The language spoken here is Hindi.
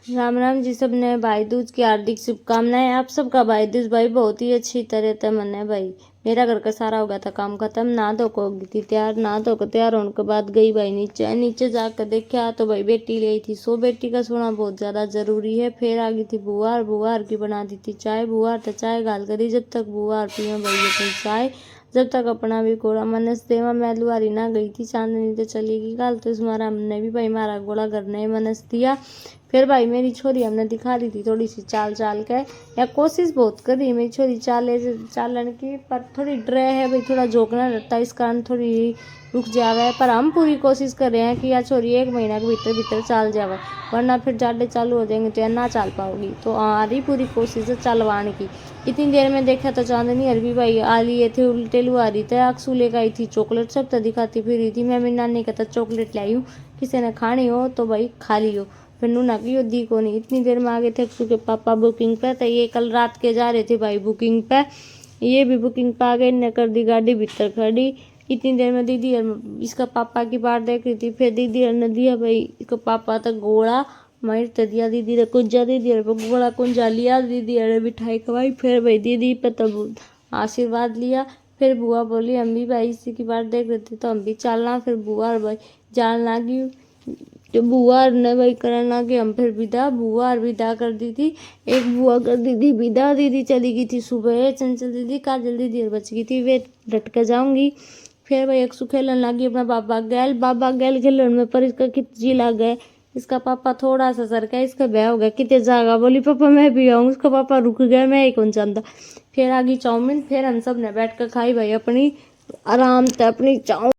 राम राम जी सबने। भाई दूज की हार्दिक शुभकामनाएं। आप सबका भाई दूज भाई बहुत ही अच्छी तरह से मने। भाई मेरा घर का सारा हो गया था काम खत्म, नहा धो को होगी थी तैयार। नहा धो को तैयार होने के बाद गई भाई नीचे जाकर देखा तो भाई बेटी ले आई थी। सो बेटी का सोना बहुत ज़्यादा ज़रूरी है। फिर आ गई थी बुआर की बना दी थी चाय। बुआर तो चाय गाल करी जब तक बुआर पियो भाई अपनी चाय, जब तक अपना भी गोला मनस देवा। मैं लुहारी ना गई थी, चांदनी तो चली गई कल, तो इसमारा हमने भी भाई मारा गोला घर ने मनस दिया। फिर भाई मेरी छोरी हमने दिखा दी थी थोड़ी सी चाल के, या कोशिश बहुत करी मेरी छोरी चालन की, पर थोड़ी डरे है भाई, थोड़ा झोंकना रहता है, इस कारण थोड़ी रुक जावे। पर हम पूरी कोशिश कर रहे हैं कि या छोरी 1 महीना के भीतर चाल जावे, वरना फिर जाडे चालू हो जाएंगे तो या ना चाल पाओगी। तो हमारी पूरी कोशिश है चलवाने की। इतनी देर में देखा तो चांदनी हरवी भाई आ लिए थे उल्टे लुहारी थे। अक्सू लेकर आई थी चॉकलेट, सब तो दिखाती फिर थी। मैं मेरी नानी का तो चॉकलेट लाई हूँ, किसी ने खानी हो तो भाई खा लियो। फिर नूना की दी को नहीं। इतनी देर में आ गए थे अक्सू के पापा बुकिंग पे, तो ये कल रात के जा रहे थे भाई बुकिंग पे, ये भी बुकिंग पे आ गए। इन्हें कर दी गाड़ी भीतर खड़ी। इतनी देर में दीदी इसका पापा की बात देख रही थी। फिर दीदी ने दिया भाई इसको पापा तक गोला मार तो दिया, दीदी ने कुंजा दीदी गोला कुंजा लिया, दीदी ने मिठाई खवाई। फिर भाई दीदी पे तब आशीर्वाद लिया। फिर बुआ बोली हम भी भाई इसी की बात देख रहे थे तो हम भी चलना। फिर बुआ भाई जान लगी, तो बुआ ने भाई करने लगे हम। फिर विदा कर दी थी। एक बुआ कर दी थी विदा, दीदी चली गई थी सुबह। चंचल दीदी काजल दीदी बच गई थी, वे डट कर जाऊंगी। फिर भाई एक खेलन लगी अपना बाबा गैल खेलन में, पर इसका कित जी लग गए। इसका पापा थोड़ा सा सरका, इसका ब्याह हो गया कितने जागा, बोली पापा मैं भी आऊँ। उसका पापा रुक गया, मैं ही कौन जानता। फिर आ गई चाउमीन। फिर हम सब ने बैठ कर खाई भाई अपनी आराम से अपनी चाउमीन।